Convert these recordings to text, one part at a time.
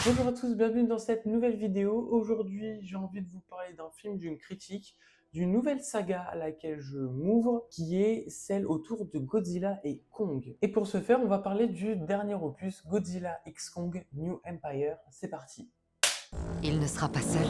Bonjour à tous, bienvenue dans cette nouvelle vidéo. Aujourd'hui, j'ai envie de vous parler d'un film, d'une critique, d'une nouvelle saga à laquelle je m'ouvre, qui est celle autour de Godzilla et Kong. Et pour ce faire, on va parler du dernier opus, Godzilla x Kong New Empire. C'est parti. Il ne sera pas seul.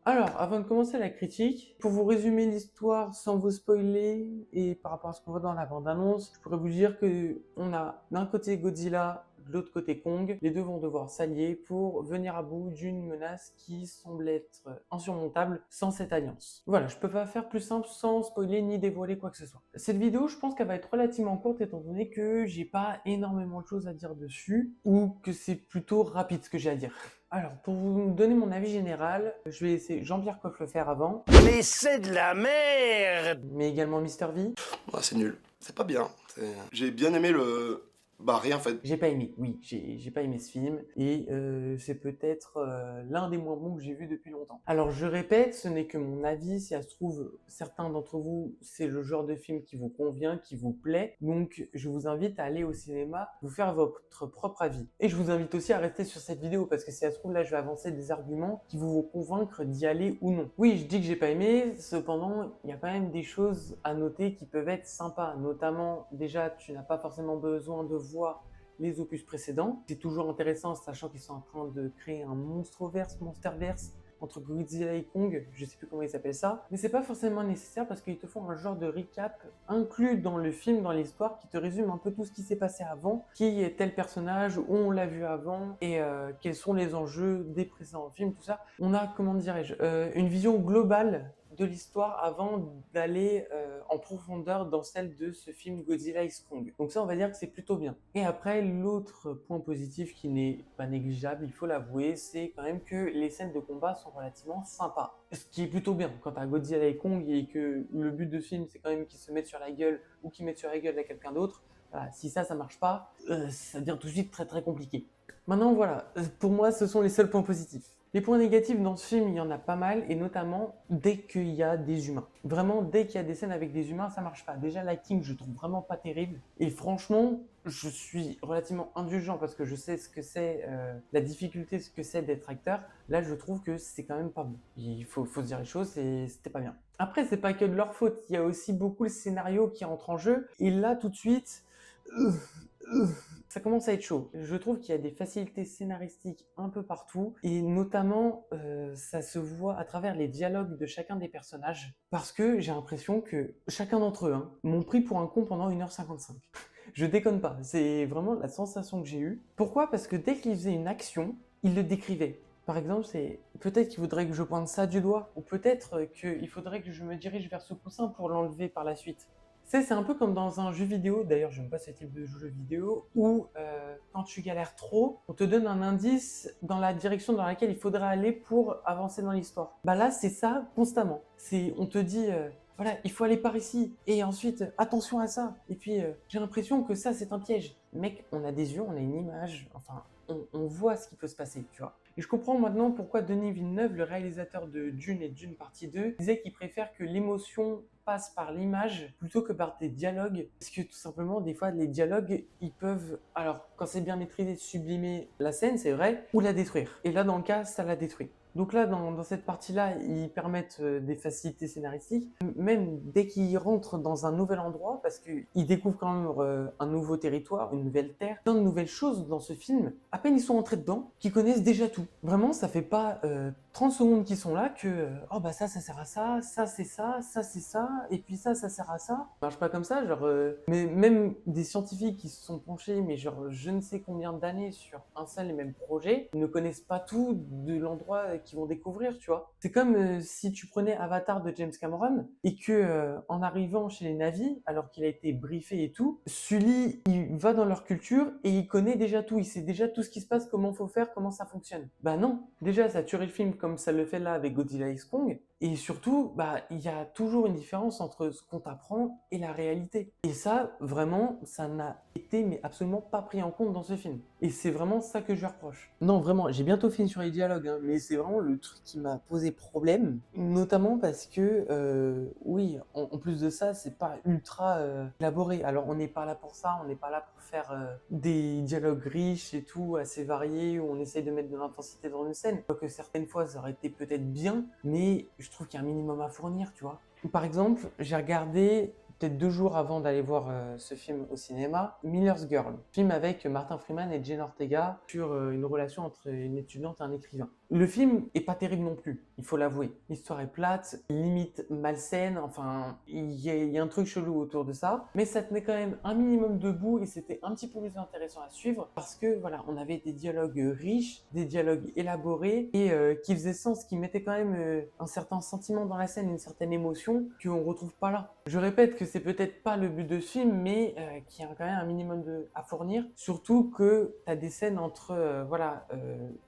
Alors, avant de commencer la critique, pour vous résumer l'histoire sans vous spoiler et par rapport à ce qu'on voit dans la bande-annonce, je pourrais vous dire que on a d'un côté Godzilla, de l'autre côté Kong. Les deux vont devoir s'allier pour venir à bout d'une menace qui semble être insurmontable sans cette alliance. Voilà, je peux pas faire plus simple sans spoiler ni dévoiler quoi que ce soit. Cette vidéo, je pense qu'elle va être relativement courte étant donné que j'ai pas énormément de choses à dire dessus ou que c'est plutôt rapide ce que j'ai à dire. Alors, pour vous donner mon avis général, je vais laisser Jean-Pierre Coff le faire avant, Mais c'est de la merde! mais également Mister V. Ouais, c'est nul. C'est pas bien. J'ai bien aimé le... Bah rien en fait. J'ai pas aimé, oui, j'ai pas aimé ce film, et c'est peut-être l'un des moins bons que j'ai vu depuis longtemps. Alors je répète, ce n'est que mon avis, si ça se trouve, certains d'entre vous, c'est le genre de film qui vous convient, qui vous plaît, donc je vous invite à aller au cinéma, vous faire votre propre avis. Et je vous invite aussi à rester sur cette vidéo, parce que si ça se trouve, là je vais avancer des arguments qui vont vous convaincre d'y aller ou non. Oui, je dis que j'ai pas aimé, cependant, il y a quand même des choses à noter qui peuvent être sympas, notamment, déjà, tu n'as pas forcément besoin de voir les opus précédents. C'est toujours intéressant, sachant qu'ils sont en train de créer un monsterverse entre Godzilla et Kong, je sais plus comment ils s'appellent ça, mais c'est pas forcément nécessaire parce qu'ils te font un genre de recap inclus dans le film, dans l'histoire, qui te résume un peu tout ce qui s'est passé avant, qui est tel personnage, où on l'a vu avant, et quels sont les enjeux des précédents films, tout ça. On a, comment dirais-je, une vision globale de l'histoire avant d'aller en profondeur dans celle de ce film Godzilla x Kong. Donc ça, on va dire que c'est plutôt bien. Et après, l'autre point positif qui n'est pas négligeable, il faut l'avouer, c'est quand même que les scènes de combat sont relativement sympas. Ce qui est plutôt bien quand t'as Godzilla et Kong et que le but de ce film, c'est quand même qu'ils se mettent sur la gueule ou qu'ils mettent sur la gueule à quelqu'un d'autre. Voilà, si ça marche pas, ça devient tout de suite très compliqué. Maintenant, voilà, pour moi, ce sont les seuls points positifs. Les points négatifs dans ce film, il y en a pas mal, et notamment dès qu'il y a des humains. Vraiment, dès qu'il y a des scènes avec des humains, ça marche pas. Déjà, l'acting, je trouve vraiment pas terrible. Et franchement, je suis relativement indulgent parce que je sais ce que c'est, la difficulté, ce que c'est d'être acteur. Là, je trouve que c'est quand même pas bon. Il faut se dire les choses, et c'était pas bien. Après, c'est pas que de leur faute. Il y a aussi beaucoup le scénario qui entre en jeu. Et là, tout de suite... ça commence à être chaud. Je trouve qu'il y a des facilités scénaristiques un peu partout, et notamment ça se voit à travers les dialogues de chacun des personnages, parce que j'ai l'impression que chacun d'entre eux m'ont pris pour un con pendant 1h55. Je déconne pas, c'est vraiment la sensation que j'ai eue. Pourquoi? Parce que dès qu'ils faisaient une action, ils le décrivaient. Par exemple, c'est peut-être qu'il faudrait que je pointe ça du doigt, ou peut-être qu'il faudrait que je me dirige vers ce coussin pour l'enlever par la suite. C'est un peu comme dans un jeu vidéo, d'ailleurs j'aime pas ce type de jeu vidéo, où quand tu galères trop, on te donne un indice dans la direction dans laquelle il faudrait aller pour avancer dans l'histoire. Bah là c'est ça constamment, on te dit voilà, il faut aller par ici, et ensuite attention à ça, et puis j'ai l'impression que ça c'est un piège. Mec, on a des yeux, on a une image, enfin on voit ce qui peut se passer, tu vois. Et je comprends maintenant pourquoi Denis Villeneuve, le réalisateur de Dune et Dune partie 2, disait qu'il préfère que l'émotion passe par l'image plutôt que par des dialogues, parce que tout simplement des fois les dialogues ils peuvent, alors quand c'est bien maîtrisé, sublimer la scène c'est vrai, ou la détruire, et là dans le cas ça la détruit. Donc là, dans cette partie-là, ils permettent des facilités scénaristiques, même dès qu'ils rentrent dans un nouvel endroit, parce qu'ils découvrent quand même un nouveau territoire, une nouvelle terre, plein de nouvelles choses dans ce film. À peine ils sont entrés dedans, qu'ils connaissent déjà tout. Vraiment, ça fait pas 30 secondes qu'ils sont là que oh bah ça sert à ça, ça c'est ça, ça c'est ça, et puis ça sert à ça. Ça marche pas comme ça, genre mais même des scientifiques qui se sont penchés, mais genre je ne sais combien d'années sur un seul et même projet, ne connaissent pas tout de l'endroit qu'ils vont découvrir, tu vois. C'est comme si tu prenais Avatar de James Cameron et que en arrivant chez les Na'vi, alors qu'il a été briefé et tout, Sully il va dans leur culture et il connaît déjà tout, il sait déjà tout ce qui se passe, comment faut faire, comment ça fonctionne. Bah non, déjà ça tuerait le film comme ça le fait là avec Godzilla x Kong, et surtout bah il y a toujours une différence entre ce qu'on t'apprend et la réalité. Et ça vraiment ça n'a été n'était mais absolument pas pris en compte dans ce film. Et c'est vraiment ça que je lui reproche. Non, vraiment, j'ai bientôt fini sur les dialogues, hein, mais c'est vraiment le truc qui m'a posé problème, notamment parce que, oui, en plus de ça, c'est pas ultra élaboré. Alors, on n'est pas là pour ça, on n'est pas là pour faire des dialogues riches et tout, assez variés, où on essaye de mettre de l'intensité dans une scène. Quoique certaines fois, ça aurait été peut-être bien, mais je trouve qu'il y a un minimum à fournir, tu vois. Par exemple, j'ai regardé peut-être 2 jours avant d'aller voir ce film au cinéma, Miller's Girl, film avec Martin Freeman et Jenna Ortega sur une relation entre une étudiante et un écrivain. Le film est pas terrible non plus, il faut l'avouer. L'histoire est plate, limite malsaine, enfin, il y a un truc chelou autour de ça, mais ça tenait quand même un minimum debout et c'était un petit peu plus intéressant à suivre parce que voilà, on avait des dialogues riches, des dialogues élaborés et qui faisaient sens, qui mettaient quand même un certain sentiment dans la scène, une certaine émotion qu'on retrouve pas là. Je répète que c'est peut-être pas le but de ce film, mais qui a quand même un minimum à fournir, surtout que tu as des scènes entre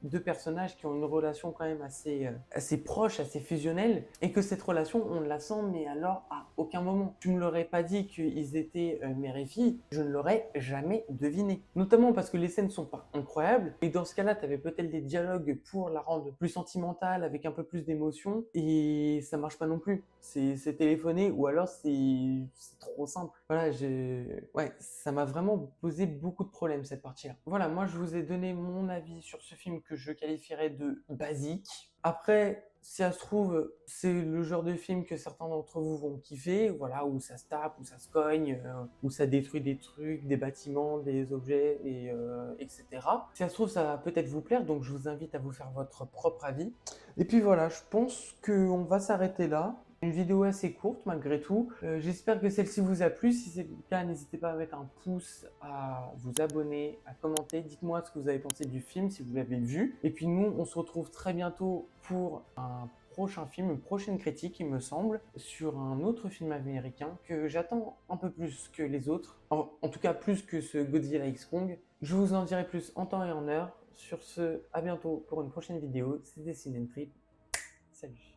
deux personnages qui ont une relation quand même assez proche, assez fusionnelle, et que cette relation, on la sent, mais alors à aucun moment. Tu me l'aurais pas dit qu'ils étaient mère et fille, je ne l'aurais jamais deviné. Notamment parce que les scènes sont pas incroyables, et dans ce cas-là, tu avais peut-être des dialogues pour la rendre plus sentimentale, avec un peu plus d'émotion, et ça marche pas non plus. C'est téléphoné, ou alors c'est trop simple. Voilà, ouais, ça m'a vraiment posé beaucoup de problèmes cette partie-là. Voilà, moi je vous ai donné mon avis sur ce film que je qualifierais de basique. Après, si ça se trouve, c'est le genre de film que certains d'entre vous vont kiffer, voilà, où ça se tape, où ça se cogne, où ça détruit des trucs, des bâtiments, des objets, etc. Si ça se trouve, ça va peut-être vous plaire, donc je vous invite à vous faire votre propre avis. Et puis voilà, je pense qu'on va s'arrêter là. Une vidéo assez courte malgré tout. J'espère que celle-ci vous a plu. Si c'est le cas, n'hésitez pas à mettre un pouce, à vous abonner, à commenter. Dites-moi ce que vous avez pensé du film, si vous l'avez vu. Et puis nous, on se retrouve très bientôt pour un prochain film, une prochaine critique, il me semble, sur un autre film américain que j'attends un peu plus que les autres. En tout cas, plus que ce Godzilla X Kong. Je vous en dirai plus en temps et en heure. Sur ce, à bientôt pour une prochaine vidéo. C'était Ciné Trip. Salut.